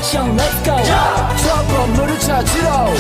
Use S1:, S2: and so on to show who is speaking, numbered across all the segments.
S1: action, let's go. trouble 찾으러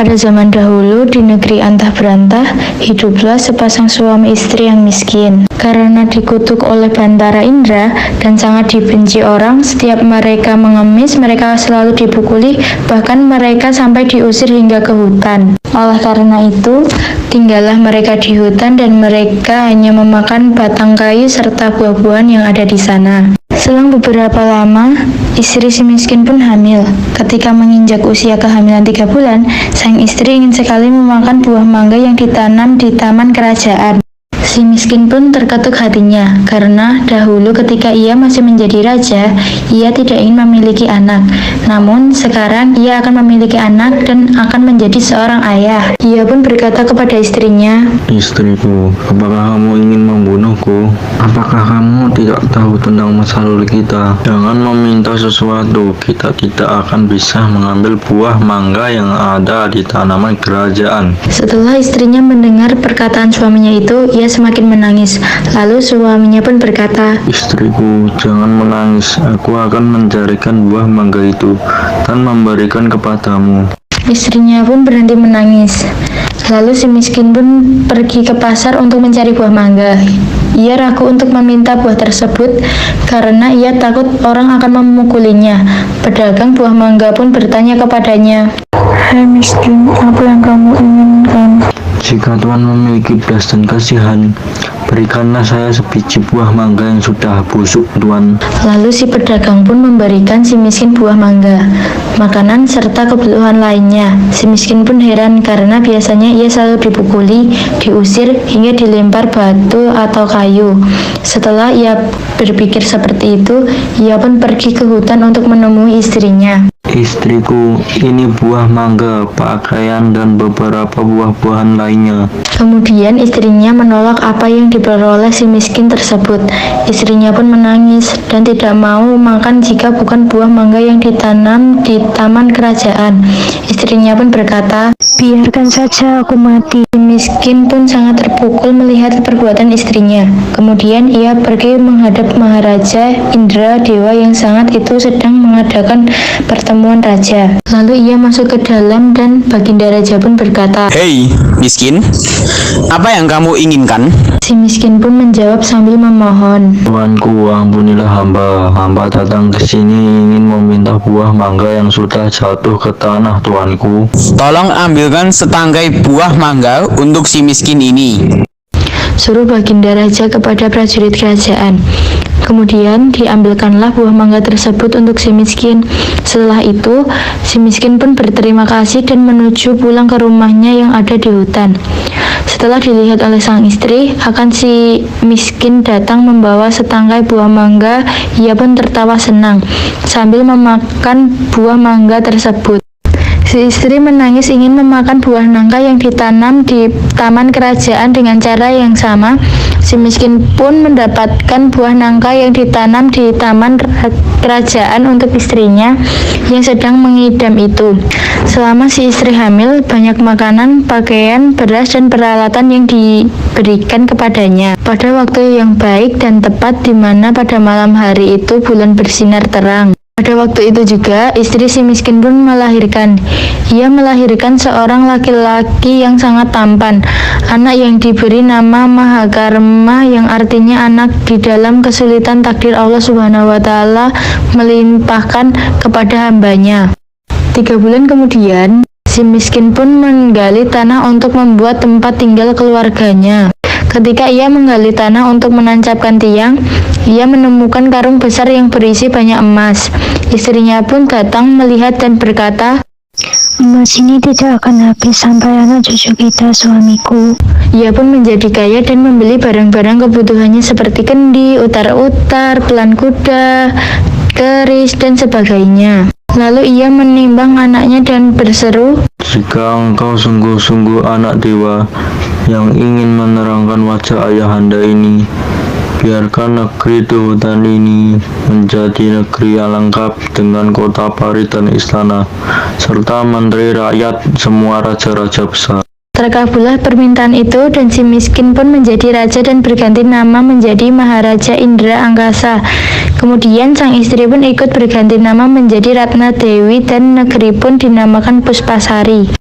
S2: Pada zaman dahulu, di negeri antah berantah, hiduplah sepasang suami istri yang miskin. Karena dikutuk oleh Bantara Indra dan sangat dibenci orang, setiap mereka mengemis, mereka selalu dipukuli, bahkan mereka sampai diusir hingga ke hutan. Oleh karena itu, tinggallah mereka di hutan dan mereka hanya memakan batang kayu serta buah-buahan yang ada di sana. Selang beberapa lama, istri si miskin pun hamil. Ketika menginjak usia kehamilan 3 bulan, sang istri ingin sekali memakan buah mangga yang ditanam di taman kerajaan. Si miskin pun terketuk hatinya, karena dahulu ketika ia masih menjadi raja, ia tidak ingin memiliki anak. Namun sekarang ia akan memiliki anak dan akan menjadi seorang ayah. Ia pun berkata kepada istrinya,
S3: "Istriku, apakah kamu ingin membunuhku? Apakah kamu tidak tahu tentang masa lalu kita? Jangan meminta sesuatu, kita tidak akan bisa mengambil buah mangga yang ada di tanaman kerajaan."
S2: Setelah istrinya mendengar perkataan suaminya itu, ia semakin menangis. Lalu suaminya pun berkata,
S3: "Istriku, jangan menangis. Aku akan mencarikan buah mangga itu dan memberikan kepadamu."
S2: Istrinya pun berhenti menangis. Lalu si miskin pun pergi ke pasar untuk mencari buah mangga. Ia ragu untuk meminta buah tersebut karena ia takut orang akan memukulinya. Pedagang buah mangga pun bertanya kepadanya, "Hai miskin, apa yang kamu inginkan?"
S3: "Jika Tuhan memiliki belas dan kasihan, berikanlah saya sebiji buah mangga yang sudah busuk, Tuhan."
S2: Lalu si pedagang pun memberikan si miskin buah mangga, makanan serta kebutuhan lainnya. Si miskin pun heran karena biasanya ia selalu dipukuli, diusir, hingga dilempar batu atau kayu. Setelah ia berpikir seperti itu, ia pun pergi ke hutan untuk menemui istrinya.
S3: "Istriku, ini buah mangga, pakaian, dan beberapa buah-buahan lainnya."
S2: Kemudian istrinya menolak apa yang diperoleh si miskin tersebut. Istrinya pun menangis dan tidak mau makan jika bukan buah mangga yang ditanam di taman kerajaan. Istrinya pun berkata, "Biarkan saja aku mati." Si miskin pun sangat terpukul melihat perbuatan istrinya. Kemudian ia pergi menghadap Maharaja Indra, dewa yang sangat itu sedang mengadakan pertemuan raja. Lalu ia masuk ke dalam dan Baginda Raja pun berkata,
S4: "Hei, miskin, apa yang kamu inginkan?"
S2: Si miskin pun menjawab sambil memohon,
S3: "Tuanku, ampunilah hamba. Hamba datang ke sini ingin meminta buah mangga yang sudah jatuh ke tanah, Tuanku."
S4: "Tolong ambilkan setangkai buah mangga untuk si miskin ini,"
S2: suruh Baginda Raja kepada prajurit kerajaan. Kemudian diambilkanlah buah mangga tersebut untuk si miskin. Setelah itu, si miskin pun berterima kasih dan menuju pulang ke rumahnya yang ada di hutan. Setelah dilihat oleh sang istri, akan si miskin datang membawa setangkai buah mangga. Ia pun tertawa senang sambil memakan buah mangga tersebut. Si istri menangis ingin memakan buah nangka yang ditanam di taman kerajaan dengan cara yang sama. Si miskin pun mendapatkan buah nangka yang ditanam di taman kerajaan untuk istrinya yang sedang mengidam itu. Selama si istri hamil, banyak makanan, pakaian, beras, dan peralatan yang diberikan kepadanya. Pada waktu yang baik dan tepat di mana pada malam hari itu bulan bersinar terang. Pada waktu itu juga, istri si miskin pun melahirkan. Ia melahirkan seorang laki-laki yang sangat tampan, anak yang diberi nama Mahakarma, yang artinya anak di dalam kesulitan takdir Allah Subhanahu wa Ta'ala melimpahkan kepada hambanya. 3 bulan kemudian, si miskin pun menggali tanah untuk membuat tempat tinggal keluarganya. Ketika ia menggali tanah untuk menancapkan tiang, ia menemukan karung besar yang berisi banyak emas. Istrinya pun datang melihat dan berkata, "Emas ini tidak akan habis sampai anak cucu kita, suamiku." Ia pun menjadi kaya dan membeli barang-barang kebutuhannya seperti kendi, utar-utar, pelan kuda, keris, dan sebagainya. Lalu ia menimbang anaknya dan berseru,
S3: "Jika engkau sungguh-sungguh anak dewa yang ingin menerangkan wajah ayahanda ini, biarkan negeri di hutan ini menjadi negeri yang lengkap dengan kota parit dan istana, serta menteri rakyat semua raja-raja besar."
S2: Terkabullah permintaan itu dan si miskin pun menjadi raja dan berganti nama menjadi Maharaja Indra Angkasa. Kemudian sang istri pun ikut berganti nama menjadi Ratna Dewi dan negeri pun dinamakan Puspasari.